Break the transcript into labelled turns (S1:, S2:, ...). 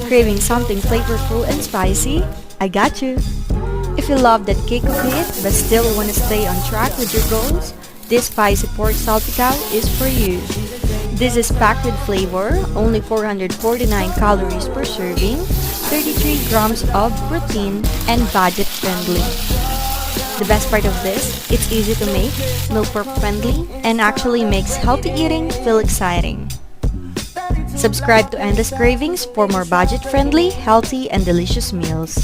S1: Craving something flavorful and spicy? I got you! If you love that kick of heat but still want to stay on track with your goals, this spicy pork salpicao is for you. This is packed with flavor, only 449 calories per serving, 33 grams of protein, and budget friendly. The best part of this, it's easy to make, meal prep friendly, and actually makes healthy eating feel exciting. Subscribe to Endless Cravings for more budget friendly, healthy, and delicious meals.